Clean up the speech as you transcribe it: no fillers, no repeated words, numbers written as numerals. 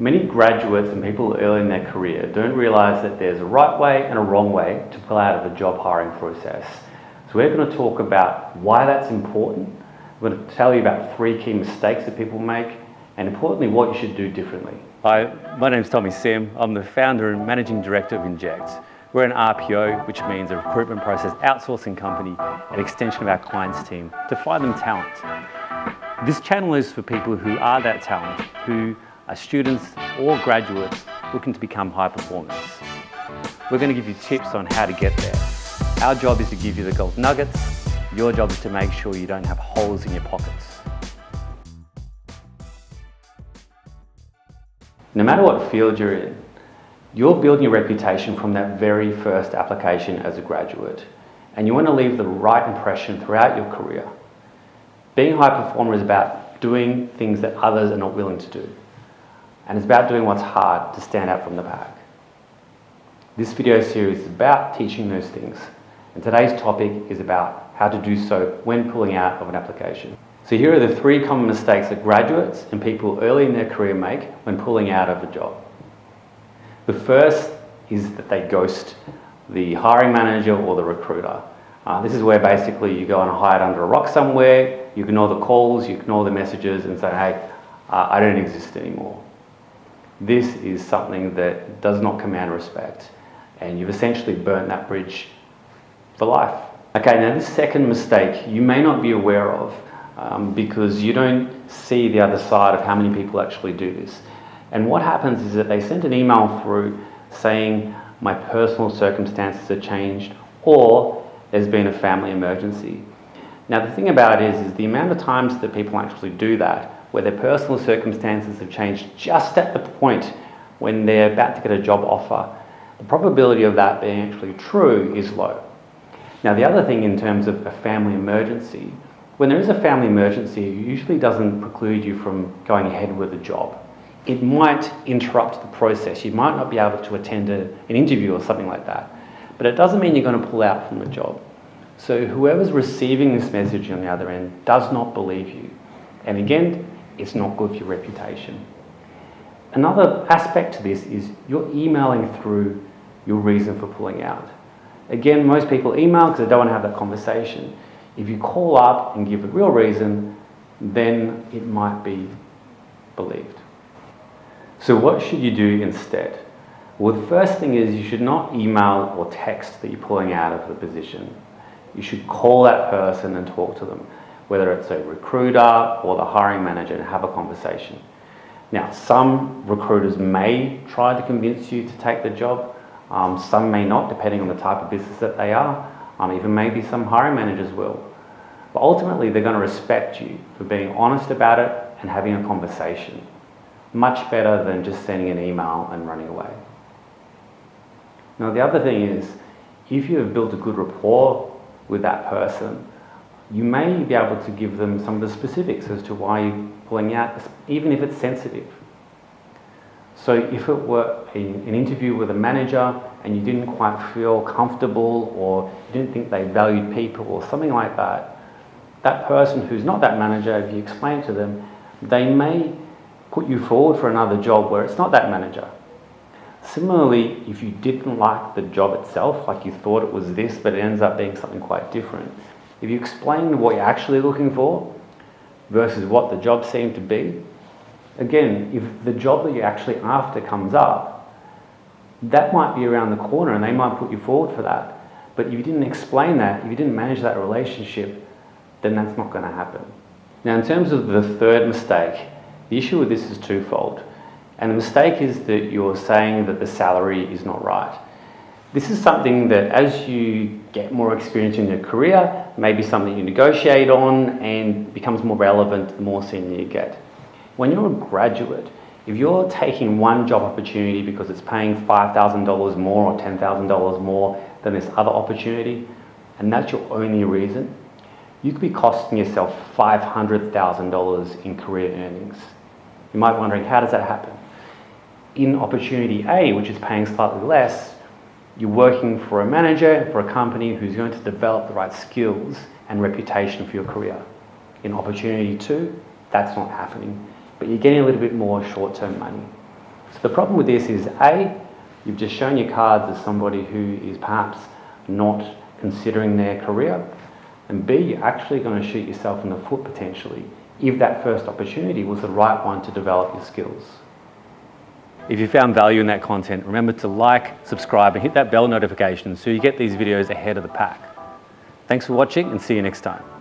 Many graduates and people early in their career don't realise that there's a right way and a wrong way to pull out of a job hiring process. So we're going to talk about why that's important. We're going to tell you about 3 key mistakes that people make, and importantly, what you should do differently. Hi, my name's Tommy Sim. I'm the founder and managing director of Inject. We're an RPO, which means a recruitment process outsourcing company, an extension of our clients' team to find them talent. This channel is for people who are that talent, who are students or graduates looking to become high performers. We're going to give you tips on how to get there. Our job is to give you the gold nuggets. Your job is to make sure you don't have holes in your pockets. No matter what field you're in, you're building a reputation from that very first application as a graduate, and you want to leave the right impression throughout your career. Being a high performer is about doing things that others are not willing to do. And it's about doing what's hard to stand out from the pack. This video series is about teaching those things, and today's topic is about how to do so when pulling out of an application. So here are the 3 common mistakes that graduates and people early in their career make when pulling out of a job. The first is that they ghost the hiring manager or the recruiter. This is where basically you go and hide under a rock somewhere, you ignore the calls, you ignore the messages and say, hey, I don't exist anymore. This is something that does not command respect, and you've essentially burnt that bridge for life. Okay, now this second mistake you may not be aware of because you don't see the other side of how many people actually do this. And what happens is that they send an email through saying my personal circumstances have changed or there's been a family emergency. Now the thing about it is the amount of times that people actually do that where their personal circumstances have changed just at the point when they're about to get a job offer, the probability of that being actually true is low. Now the other thing in terms of a family emergency, when there is a family emergency, it usually doesn't preclude you from going ahead with a job. It might interrupt the process. You might not be able to attend an interview or something like that, but it doesn't mean you're going to pull out from the job. So whoever's receiving this message on the other end does not believe you. And again, it's not good for your reputation. Another aspect to this is you're emailing through your reason for pulling out. Again, most people email because they don't want to have that conversation. If you call up and give a real reason, then it might be believed. So what should you do instead? Well, the first thing is you should not email or text that you're pulling out of the position. You should call that person and talk to them, whether it's a recruiter or the hiring manager, and have a conversation. Now, some recruiters may try to convince you to take the job. Some may not, depending on the type of business that they are. Even maybe some hiring managers will. But ultimately, they're going to respect you for being honest about it and having a conversation. Much better than just sending an email and running away. Now, the other thing is, if you have built a good rapport with that person, you may be able to give them some of the specifics as to why you're pulling out, even if it's sensitive. So if it were an interview with a manager and you didn't quite feel comfortable or you didn't think they valued people or something like that, that person who's not that manager, if you explain to them, they may put you forward for another job where it's not that manager. Similarly, if you didn't like the job itself, like you thought it was this, but it ends up being something quite different, if you explain what you're actually looking for versus what the job seemed to be, again, if the job that you're actually after comes up, that might be around the corner and they might put you forward for that. But if you didn't explain that, if you didn't manage that relationship, then that's not going to happen. Now, in terms of the third mistake, the issue with this is twofold. And the mistake is that you're saying that the salary is not right. This is something that as you get more experience in your career, maybe something you negotiate on and becomes more relevant the more senior you get. When you're a graduate, if you're taking one job opportunity because it's paying $5,000 more or $10,000 more than this other opportunity, and that's your only reason, you could be costing yourself $500,000 in career earnings. You might be wondering, how does that happen? In opportunity A, which is paying slightly less, you're working for a manager, for a company who's going to develop the right skills and reputation for your career. In opportunity 2, that's not happening, but you're getting a little bit more short-term money. So the problem with this is A, you've just shown your cards as somebody who is perhaps not considering their career, and B, you're actually going to shoot yourself in the foot potentially if that first opportunity was the right one to develop your skills. If you found value in that content, remember to like, subscribe and hit that bell notification so you get these videos ahead of the pack. Thanks for watching and see you next time.